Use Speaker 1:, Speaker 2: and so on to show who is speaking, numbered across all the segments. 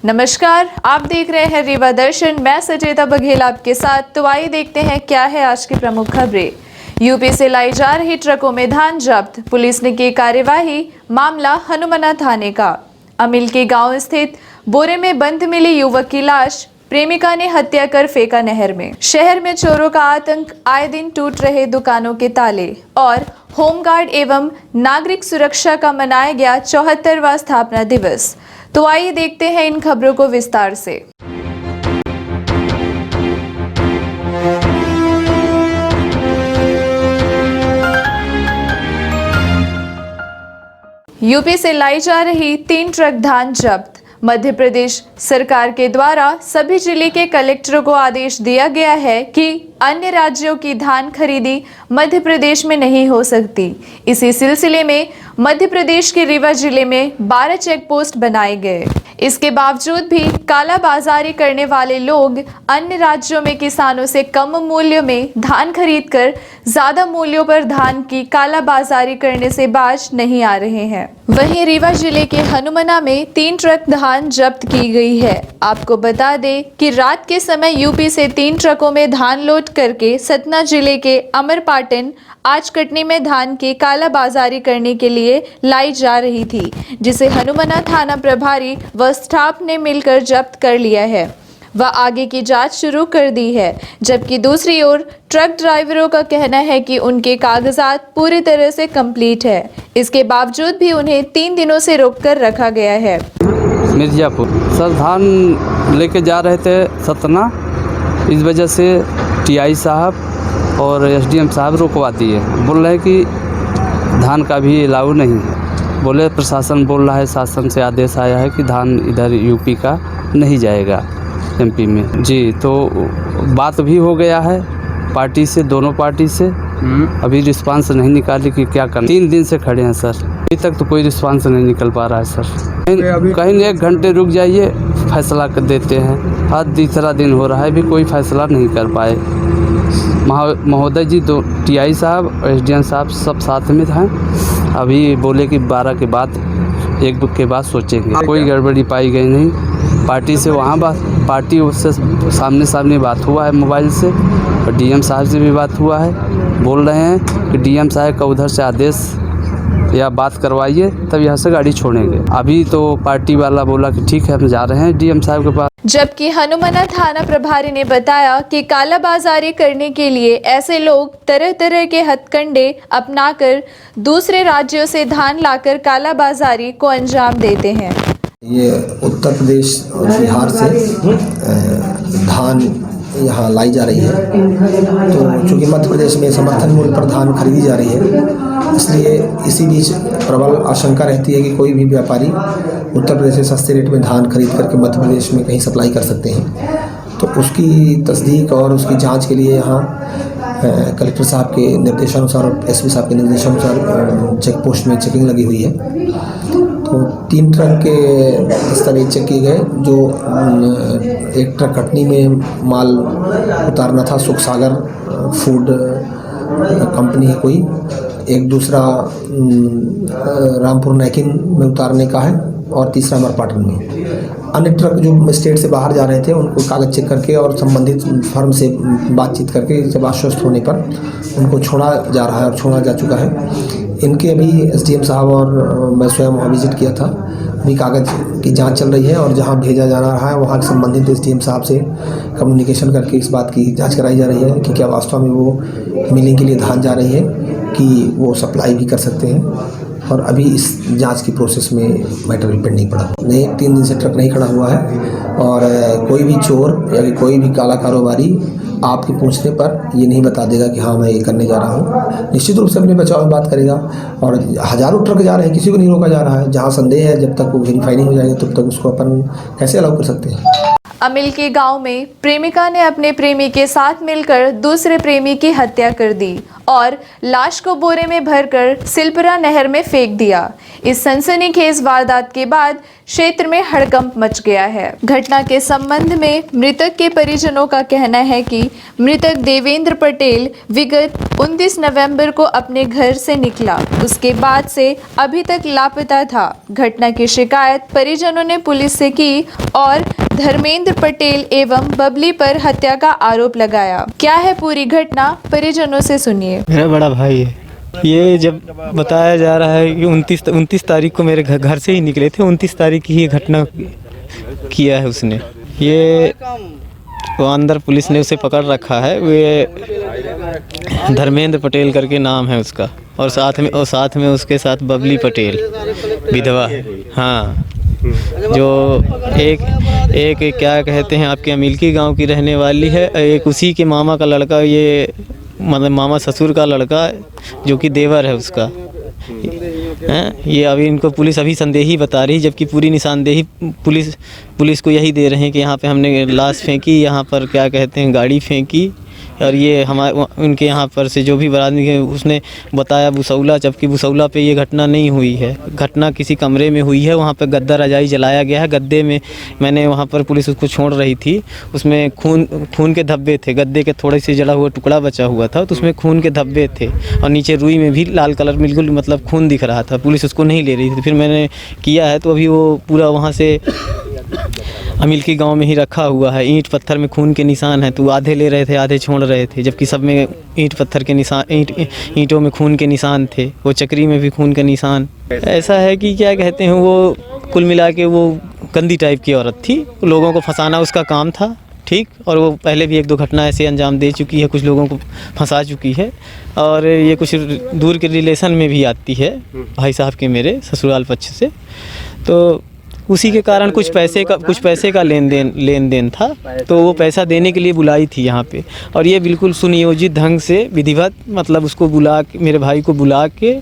Speaker 1: नमस्कार, आप देख रहे हैं रीवा दर्शन। मैं सचेता बघेल आपके साथ। तो आइए देखते हैं क्या है आज की प्रमुख खबरें। यूपी से लाई जा रही ट्रकों में धान जब्त, पुलिस ने की कार्यवाही। मामला हनुमना थाने का। अमिल के गांव स्थित बोरे में बंद मिली युवक की लाश, प्रेमिका ने हत्या कर फेंका नहर में। शहर में चोरों का आतंक, आए दिन टूट रहे दुकानों के ताले। और होमगार्ड एवं नागरिक सुरक्षा का मनाया गया 74वां स्थापना दिवस। तो आइए देखते हैं इन खबरों को विस्तार से। यूपी से लाई जा रही 3 ट्रक धान जब्त। मध्य प्रदेश सरकार के द्वारा सभी जिले के कलेक्टरों को आदेश दिया गया है कि अन्य राज्यों की धान खरीदी मध्य प्रदेश में नहीं हो सकती। इसी सिलसिले में मध्य प्रदेश के रीवा जिले में 12 चेक पोस्ट बनाए गए। इसके बावजूद भी कालाबाजारी करने वाले लोग अन्य राज्यों में किसानों से कम मूल्य में धान खरीदकर ज्यादा मूल्यों पर धान की कालाबाजारी करने से बाज नहीं आ रहे हैं। वहीं रीवा जिले के हनुमना में 3 ट्रक धान जब्त की गई है। आपको बता दें कि रात के समय यूपी से 3 ट्रकों में धान लोड करके सतना जिले के अमरपाटन आज कटनी में धान की कालाबाजारी करने के लिए लाई जा रही थी, जिसे हनुमना थाना प्रभारी व स्टाफ ने मिलकर जब्त कर लिया है व आगे की जांच शुरू कर दी है। जबकि दूसरी ओर ट्रक ड्राइवरों का कहना है कि उनके कागजात पूरी तरह से कंप्लीट है। इसके बावजूद भी उन्हें 3 दिनों से रोककर रखा गया है।
Speaker 2: मिर्जापुर सर धान लेके जा रहे थे सतना, इस वजह से टीआई साहब और एसडीएम साहब रुकवा दिए। बोल रहे हैं कि धान का भी अलाउ नहीं है। बोले प्रशासन बोल रहा है, शासन से आदेश आया है कि धान इधर यूपी का नहीं जाएगा एमपी में। जी, तो बात भी हो गया है पार्टी से, दोनों पार्टी से। अभी रिस्पांस नहीं निकाली कि क्या करना। 3 दिन से खड़े हैं सर, अभी तक तो कोई रिस्पांस नहीं निकल पा रहा है सर। कहीं 1 घंटे रुक जाइए, फैसला कर देते हैं। आज तीसरा दिन हो रहा है, भी कोई फैसला नहीं कर पाए। महोदय जी, दो टीआई साहब और एसडीएम साहब सब साथ में हैं। अभी बोले कि 12 के बाद 1 के बाद सोचेंगे। कोई गड़बड़ी पाई गई नहीं। पार्टी से वहाँ बात, पार्टी उससे सामने बात हुआ है मोबाइल से, और डीएम साहब से भी बात हुआ है। बोल रहे हैं कि डीएम साहब का उधर से आदेश या बात करवाइए, तब यहाँ से गाड़ी छोड़ेंगे। अभी तो पार्टी वाला बोला कि ठीक है, हम जा रहे हैं डीएम साहब के पास।
Speaker 1: जबकि हनुमना थाना प्रभारी ने बताया कि कालाबाजारी करने के लिए ऐसे लोग तरह तरह के हथकंडे अपनाकर दूसरे राज्यों से धान लाकर कालाबाजारी को अंजाम देते हैं।
Speaker 3: ये उत्तर प्रदेश और बिहार से धान यहाँ लाई जा रही है। तो चूँकि मध्य प्रदेश में समर्थन मूल्य पर धान खरीदी जा रही है, इसलिए इसी बीच प्रबल आशंका रहती है कि कोई भी व्यापारी उत्तर प्रदेश से सस्ते रेट में धान खरीद करके मध्य प्रदेश में कहीं सप्लाई कर सकते हैं। तो उसकी तस्दीक और उसकी जांच के लिए यहाँ कलेक्टर साहब के निर्देशानुसार और एसपी साहब के निर्देशानुसार चेक पोस्ट में चेकिंग लगी हुई है। तो 3 ट्रक के दस्तावेज चेक किए गए। जो एक ट्रक कटनी में माल उतारना था, सुख सागर फूड कंपनी है कोई। एक दूसरा रामपुर नैकिन में उतारने का है, और तीसरा अमरपाटन में। अन्य ट्रक जो स्टेट से बाहर जा रहे थे, उनको कागज चेक करके और संबंधित फर्म से बातचीत करके जब आश्वस्त होने पर उनको छोड़ा जा रहा है और छोड़ा जा चुका है। इनके अभी एसडीएम साहब और मैं स्वयं वहाँ विजिट किया था। अभी कागज़ की जांच चल रही है, और जहाँ भेजा जा रहा है वहाँ संबंधित एसडीएम साहब से कम्युनिकेशन करके इस बात की जांच कराई जा रही है कि क्या वास्तव में वो मिलिंग के लिए धान जा रही है, कि वो सप्लाई भी कर सकते हैं। और अभी इस जांच की प्रोसेस में मैटर भी पेंडिंग पड़ा नहीं। 3 दिन से ट्रक नहीं खड़ा हुआ है, और कोई भी चोर या कोई भी काला कारोबारी आपके पूछने पर ये नहीं बता देगा कि हाँ मैं ये करने जा रहा हूँ। निश्चित रूप से अपने बचाव में बात करेगा। और हज़ारों ट्रक जा रहे हैं, किसी को नहीं रोका जा रहा है। जहाँ संदेह है, जब तक वो वेरीफाई नहीं हो जाएगा तब तक उसको अपन कैसे अलाउ कर सकते हैं।
Speaker 1: अमिल के गांव में प्रेमिका ने अपने प्रेमी के साथ मिलकर दूसरे प्रेमी की हत्या कर दी और लाश को बोरे में भरकर सिलपरा नहर में फेंक दिया। इस सनसनीखेज वारदात के बाद क्षेत्र में हड़कंप मच गया है। घटना के संबंध में मृतक के परिजनों का कहना है कि मृतक देवेंद्र पटेल विगत 29 नवंबर को अपने घर से निकला, उसके बाद से अभी तक लापता था। घटना की शिकायत परिजनों ने पुलिस से की और धर्मेंद्र पटेल एवं बबली पर हत्या का आरोप लगाया। क्या है पूरी घटना, परिजनों से सुनिए।
Speaker 4: मेरा बड़ा भाई है। ये जब बताया जा रहा है कि 29 तारीख को मेरे घर से ही निकले थे, 29 तारीख की ये घटना किया है उसने। ये वो अंदर पुलिस ने उसे पकड़ रखा है। वे धर्मेंद्र पटेल करके नाम है उसका, और साथ में उसके साथ बबली पटेल विधवा, हाँ, जो एक क्या कहते हैं आपके अमिलकी गांव की रहने वाली है। एक उसी के मामा का लड़का, ये मतलब मामा ससुर का लड़का जो कि देवर है उसका हैं। ये अभी इनको पुलिस अभी संदेही बता रही, जबकि पूरी निशानदेही पुलिस को यही दे रहे हैं कि यहाँ पे हमने लाश फेंकी, यहाँ पर क्या कहते हैं गाड़ी फेंकी, और ये हमारे उनके यहाँ पर से जो भी बरादरी है उसने बताया बुसौला, जबकि बुसौला पे ये घटना नहीं हुई है। घटना किसी कमरे में हुई है, वहाँ पे गद्दा रजाई जलाया गया है। गद्दे में मैंने वहाँ पर पुलिस उसको छोड़ रही थी, उसमें खून के धब्बे थे। गद्दे के थोड़े से जला हुआ टुकड़ा बचा हुआ था, तो उसमें खून के धब्बे थे, और नीचे रुई में भी लाल कलर बिल्कुल मतलब खून दिख रहा था। पुलिस उसको नहीं ले रही थी। फिर मैंने किया है तो अभी वो पूरा वहाँ से अमिलकी गांव में ही रखा हुआ है। ईंट पत्थर में खून के निशान है, तो आधे ले रहे थे आधे छोड़ रहे थे, जबकि सब में ईंट पत्थर के निशान, ईंटों में खून के निशान थे। वो चक्री में भी खून के निशान। ऐसा है कि क्या कहते हैं, वो कुल मिला के वो गंदी टाइप की औरत थी। लोगों को फंसाना उसका काम था, ठीक। और वो पहले भी 1-2 घटना ऐसे अंजाम दे चुकी है, कुछ लोगों को फंसा चुकी है, और ये कुछ दूर के रिलेशन में भी आती है भाई साहब के, मेरे ससुराल पक्ष से। तो उसी के कारण कुछ पैसे का लेन देन था, तो वो पैसा देने के लिए बुलाई थी यहाँ पे। और ये बिल्कुल सुनियोजित ढंग से विधिवत मतलब उसको बुला के, मेरे भाई को बुला के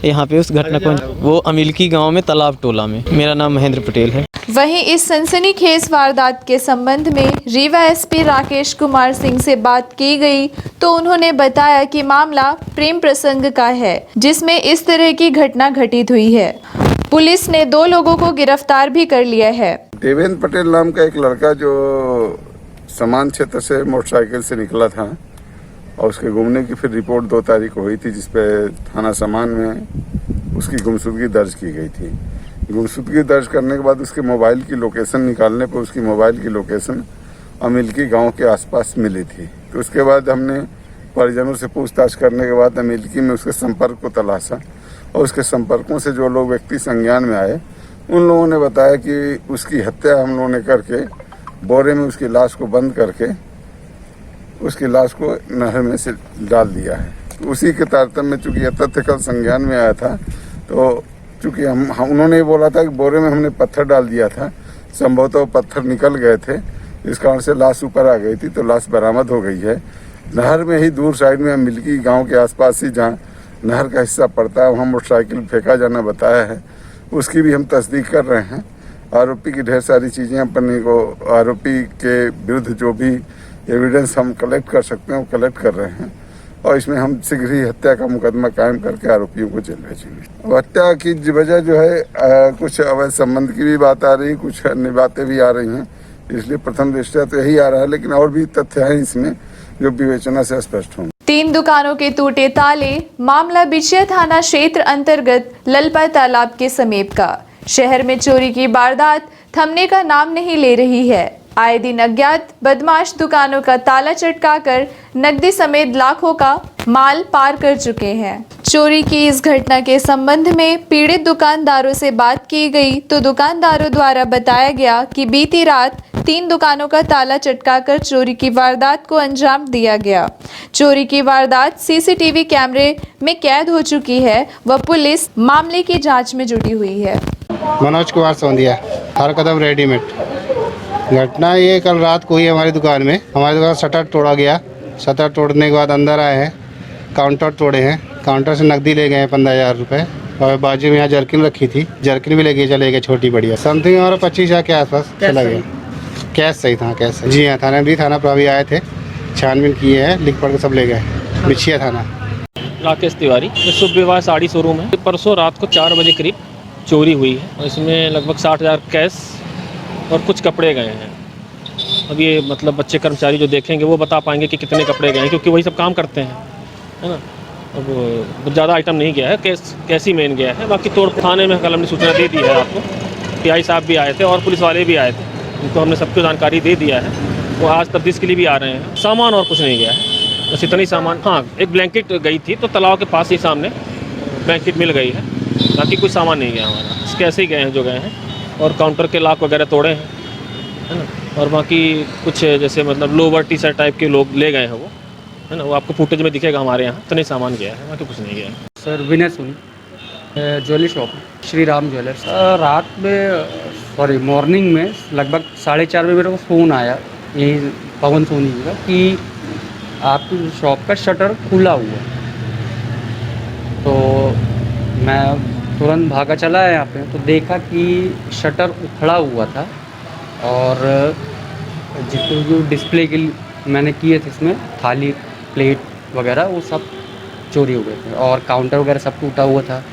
Speaker 4: यहाँ पे उस घटना को, वो अमिलकी गांव में तालाब टोला में। मेरा नाम महेंद्र पटेल है।
Speaker 1: वहीं इस सनसनीखेज वारदात के संबंध में रीवा एसपी राकेश कुमार सिंह से बात की गई, तो उन्होंने बताया कि मामला प्रेम प्रसंग का है, जिसमें इस तरह की घटना घटित हुई है। पुलिस ने 2 लोगों को गिरफ्तार भी कर लिया है।
Speaker 5: देवेंद्र पटेल नाम का एक लड़का जो समान क्षेत्र से मोटरसाइकिल से निकला था, और उसके घूमने की फिर रिपोर्ट 2 तारीख को हुई थी, जिसपे थाना समान में उसकी गुमशुदगी दर्ज की गई थी। गुमशुदगी दर्ज करने के बाद उसके मोबाइल की लोकेशन निकालने पर उसकी मोबाइल की लोकेशन अमिलकी गांव के आसपास मिली थी। तो उसके बाद हमने परिजनों से पूछताछ करने के बाद अमिलकी में उसके संपर्क को तलाशा, और उसके संपर्कों से जो लोग व्यक्ति संज्ञान में आए, उन लोगों ने बताया कि उसकी हत्या हम लोगों ने करके बोरे में उसकी लाश को बंद करके उसकी लाश को नहर में से डाल दिया है। तो उसी के तारतम्य में चूँकि यह तथ्य कल संज्ञान में आया था, तो चूँकि हम उन्होंने बोला था कि बोरे में हमने पत्थर डाल दिया था, संभवतः पत्थर निकल गए थे, इस कारण से लाश ऊपर आ गई थी, तो लाश बरामद हो गई है। नहर में ही दूर साइड में अमिलकी गाँव के आसपास ही जहाँ नहर का हिस्सा पड़ता है, वहाँ मोटरसाइकिल फेंका जाना बताया है। उसकी भी हम तस्दीक कर रहे हैं। आरोपी की ढेर सारी चीज़ें अपने को, आरोपी के विरुद्ध जो भी एविडेंस हम कलेक्ट कर सकते हैं वो कलेक्ट कर रहे हैं, और इसमें हम शीघ्र ही हत्या का मुकदमा कायम करके आरोपियों को जेल भेजेंगे। हत्या की वजह जो है कुछ अवैध संबंध की भी बात आ रही है, कुछ अन्य बातें भी आ रही हैं, इसलिए प्रथम दृष्टया तो यही आ रहा है, लेकिन और भी तथ्य हैं इसमें जो विवेचना से स्पष्ट होंगे।
Speaker 1: 3 दुकानों के टूटे ताले। मामला बिछिया थाना क्षेत्र अंतर्गत ललपा तालाब के समीप का। शहर में चोरी की वारदात थमने का नाम नहीं ले रही है। आए दिन अज्ञात बदमाश दुकानों का ताला चटकाकर नकदी समेत लाखों का माल पार कर चुके हैं। चोरी की इस घटना के संबंध में पीड़ित दुकानदारों से बात की गई, तो दुकानदारों द्वारा बताया गया कि बीती रात 3 दुकानों का ताला चटकाकर चोरी की वारदात को अंजाम दिया गया। चोरी की वारदात सीसीटीवी कैमरे में कैद हो चुकी है व पुलिस मामले की जांच में जुटी हुई है।
Speaker 6: मनोज कुमार सोंदिया, हर कदम रेडीमेड। घटना ये कल रात को ही हमारी दुकान में, हमारी दुकान शटर तोड़ा गया। शटर तोड़ने के बाद अंदर आए हैं, काउंटर तोड़े हैं, काउंटर से नकदी ले गए हैं 15,000 रुपये, और बाजू में यहाँ जर्किन रखी थी, जर्किन भी लेके चले गए छोटी बढ़िया। समथिंग हमारा 25,000 के आसपास चला गया। कैश सही था, कैश सही। जी हाँ, थाना पर भी आए थे, छानबीन किए हैं, लिख पढ़ के सब ले गए। बिछिया थाना।
Speaker 7: राकेश तिवारी। ये शुभ विवाह साड़ी शोरूम है। परसों रात को 4 बजे करीब चोरी हुई है और इसमें लगभग 60,000 कैश और कुछ कपड़े गए हैं। अब ये मतलब बच्चे कर्मचारी जो देखेंगे वो बता पाएंगे कि कितने कपड़े गए हैं, क्योंकि वही सब काम करते हैं, है ना। अब ज़्यादा आइटम नहीं गया है, कैश ही मेन गया है। बाकी तोड़ थाने में कल हमने सूचना दे दी है आपको। PI साहब भी आए थे और पुलिस वाले भी आए थे, उनको हमने सबको जानकारी दे दिया है। वो आज तफ्तीश के लिए भी आ रहे हैं। सामान और कुछ नहीं गया है, बस इतना ही सामान। हाँ, एक ब्लैंकेट गई थी तो तालाब के पास ही सामने ब्लैंकेट मिल गई है, बाकी कोई सामान नहीं गया हमारा। इसके ऐसे ही गए हैं जो गए हैं, और काउंटर के लॉक वगैरह तोड़े हैं, है ना। और बाकी कुछ जैसे मतलब लोवर टी शर्ट टाइप के लोग ले गए हैं वो, है ना। वो आपको फुटेज में दिखेगा हमारे यहाँ। इतना ही सामान गया है, बाकी कुछ नहीं गया है।
Speaker 2: Sir Vinay Soni, jewellery shop Shri Ram jewellers. रात में सॉरी मॉर्निंग में लगभग 4:30 बजे मेरे को फ़ोन आया यही पवन सोनी जी का कि आपकी शॉप का शटर खुला हुआ। तो मैं तुरंत भागा चला है यहाँ पे, तो देखा कि शटर उखड़ा हुआ था और जितने जो डिस्प्ले के मैंने किए थे इसमें थाली प्लेट वगैरह वो सब चोरी हो गए थे, और काउंटर वगैरह सब टूटा हुआ था।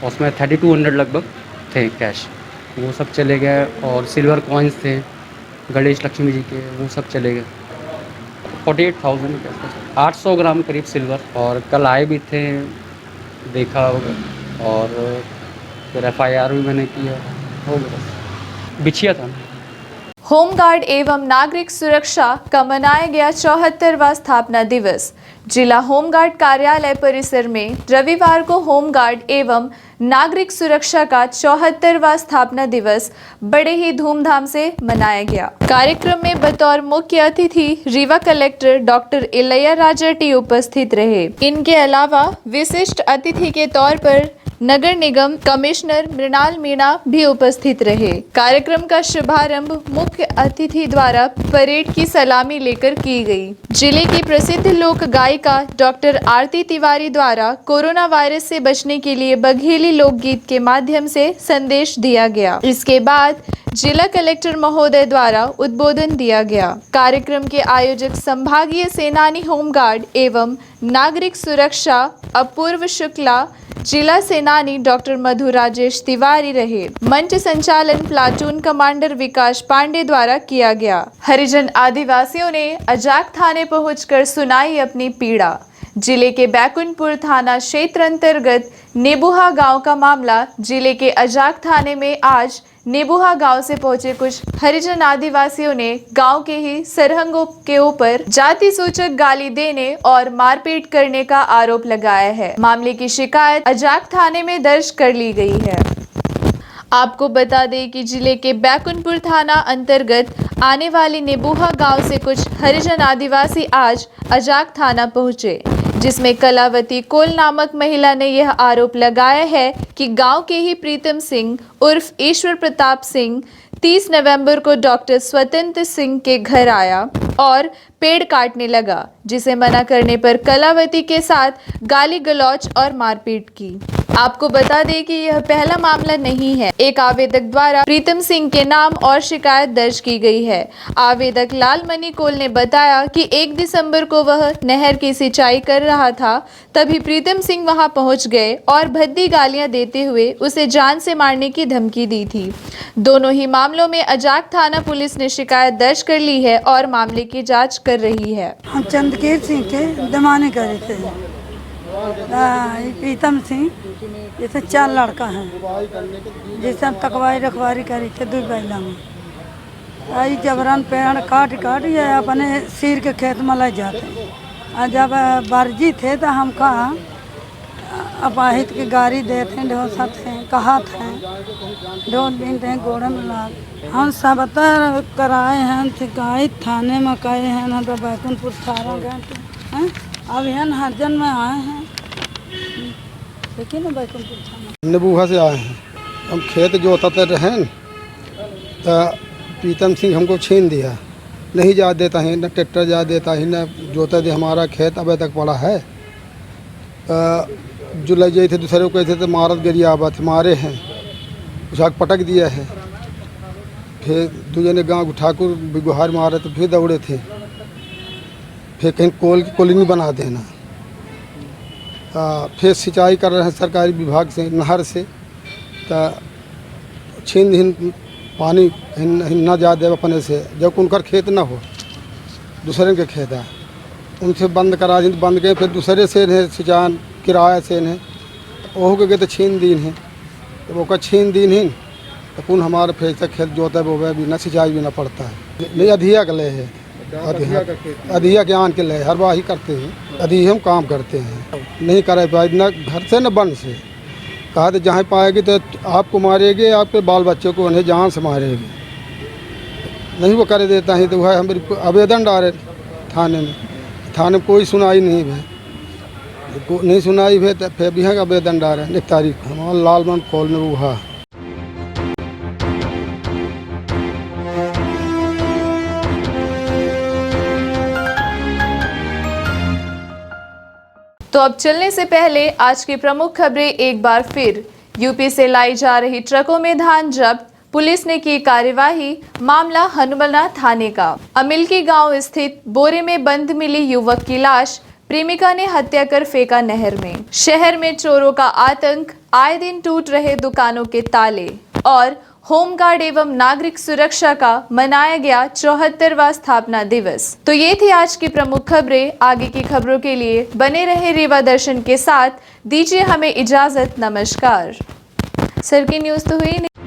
Speaker 2: उसमें 3200 लगभग थे कैश, वो सब चले गए। और सिल्वर कॉइन्स थे गणेश लक्ष्मी जी के, वो सब चले गए। 48,000 कैश, 800 ग्राम करीब सिल्वर। और कल आए भी थे, देखा होगा। और फिर FIR भी मैंने किया, हो गया, बिछिया था।
Speaker 1: होमगार्ड एवं नागरिक सुरक्षा का मनाया गया 74वां स्थापना दिवस। जिला होमगार्ड कार्यालय परिसर में रविवार को होमगार्ड एवं नागरिक सुरक्षा का 74वां स्थापना दिवस बड़े ही धूमधाम से मनाया गया। कार्यक्रम में बतौर मुख्य अतिथि Rewa collector doctor Ilaiya Raja T उपस्थित रहे। इनके अलावा विशिष्ट अतिथि के तौर पर नगर निगम कमिश्नर मृणाल मीणा भी उपस्थित रहे। कार्यक्रम का शुभारंभ मुख्य अतिथि द्वारा परेड की सलामी लेकर की गई। जिले की प्रसिद्ध लोक गायिका डॉक्टर आरती तिवारी द्वारा कोरोना वायरस से बचने के लिए बघेली लोकगीत के माध्यम से संदेश दिया गया। इसके बाद जिला कलेक्टर महोदय द्वारा उद्बोधन दिया गया। कार्यक्रम के आयोजक संभागीय सेनानी होमगार्ड एवं नागरिक सुरक्षा अपूर्व शुक्ला, जिला सेनानी डॉक्टर मधु राजेश तिवारी रहे। मंच संचालन प्लाटून कमांडर विकास पांडे द्वारा किया गया। हरिजन आदिवासियों ने अजाक थाने पहुंचकर सुनाई अपनी पीड़ा। जिले के बैकुंठपुर थाना क्षेत्र अंतर्गत नेबुहा गांव का मामला। जिले के अजाक थाने में आज नेबुहा गांव से पहुंचे कुछ हरिजन आदिवासियों ने गांव के ही सरहंगों के ऊपर जाति सूचक गाली देने और मारपीट करने का आरोप लगाया है। मामले की शिकायत अजाक थाने में दर्ज कर ली गई है। आपको बता दें कि जिले के बैकुंठपुर थाना अंतर्गत आने वाली नेबुहा गांव से कुछ हरिजन आदिवासी आज अजाक थाना पहुंचे, जिसमें कलावती कोल नामक महिला ने यह आरोप लगाया है कि गांव के ही प्रीतम सिंह उर्फ ईश्वर प्रताप सिंह 30 नवंबर को डॉक्टर स्वतंत्र सिंह के घर आया और पेड़ काटने लगा, जिसे मना करने पर कलावती के साथ गाली गलौज और मारपीट की। आपको बता दें कि यह पहला मामला नहीं है। एक आवेदक द्वारा प्रीतम सिंह के नाम और शिकायत दर्ज की गई है। आवेदक लालमणि कोल ने बताया कि 1 दिसंबर को वह नहर की सिंचाई कर रहा था, तभी प्रीतम सिंह वहां पहुंच गए और भद्दी गालियां देते हुए उसे जान से मारने की धमकी दी थी। दोनों ही मामलों में अजाक थाना पुलिस ने शिकायत दर्ज कर ली है और मामले की जांच कर रही है।
Speaker 8: हम चंदकीर सिंह के दमाने करे थे। प्रीतम सिंह जैसे 4 लड़का हैं, जैसे हम तकवाई रखवारी करी थे 2 बैला में। आई जबरन पेड़ काट ये अपने सिर के खेत में ले जाते। और जब बरजी थे तो हम कहा अपाहित की गाड़ी देते ढोसा थे, कहा थे ढोल दिन थे गोड़े में लाग। हम सब कराए हैं, शिकायत थाने में कहे हैं ना, तो बैकुंठपुर थाना गए थे। अब यहाँ हरजन में आए हैं, देखिए ना बैकुंठपुर थाना।
Speaker 9: नेबुहा से आए हैं। हम खेत जोतते रहे तो प्रीतम सिंह हमको छीन दिया, नहीं जा देता है, न ट्रैक्टर जा देता है, न जोता दे। हमारा खेत अभी तक पड़ा है। जो ले गए थे दूसरे को कहते थे मारत गरिया आबत मारे हैं, उछाक पटक दिया है। फिर दूसरे गाँव ठाकुर गुहार मारे तो फिर दौड़े थे। फिर कहीं कॉलोनी बना देना। फिर सिंचाई कर रहे हैं सरकारी विभाग से नहर से तो छीन हिन पानी न जा दे अपने से जब उनकर खेत ना हो दूसरे के खेत है उनसे बंद करा दिन बंद गए फिर दूसरे से है सिंचान किराया से है ओह के गए तो छीन दिन है तो वो छीन दिन ही तो पुन हमारे फिर से खेत जोता वो भी न सिंचाई भी ना पड़ता है नहीं अधिया के ले है अधिया के आन के ले हर बार ही करते हैं अधिया हम काम करते हैं नहीं करे पाए न घर से न बन से कहा तो जहाँ पाएगी तो आपको मारेगी आपके बाल बच्चों को उन्हें जान से मारेगी नहीं वो कर देता है तो वह हम आवेदन डाले थाने में कोई सुनाई नहीं है नहीं सुनाई है तो फिर भी है आवेदन डाले 1 तारीख हमारा लालमन कॉल में हुआ।
Speaker 1: तो अब चलने से पहले आज की प्रमुख खबरें एक बार फिर। यूपी से लाई जा रही ट्रकों में धान जब्त, पुलिस ने की कार्यवाही। मामला हनुमना थाने का। अमिलकी गांव स्थित बोरे में बंद मिली युवक की लाश, प्रेमिका ने हत्या कर फेंका नहर में। शहर में चोरों का आतंक, आए दिन टूट रहे दुकानों के ताले। और होमगार्ड एवं नागरिक सुरक्षा का मनाया गया 74वां स्थापना दिवस। तो ये थी आज की प्रमुख खबरें। आगे की खबरों के लिए बने रहे रीवा दर्शन के साथ। दीजिए हमें इजाजत। नमस्कार। सर की न्यूज तो हुई नहीं।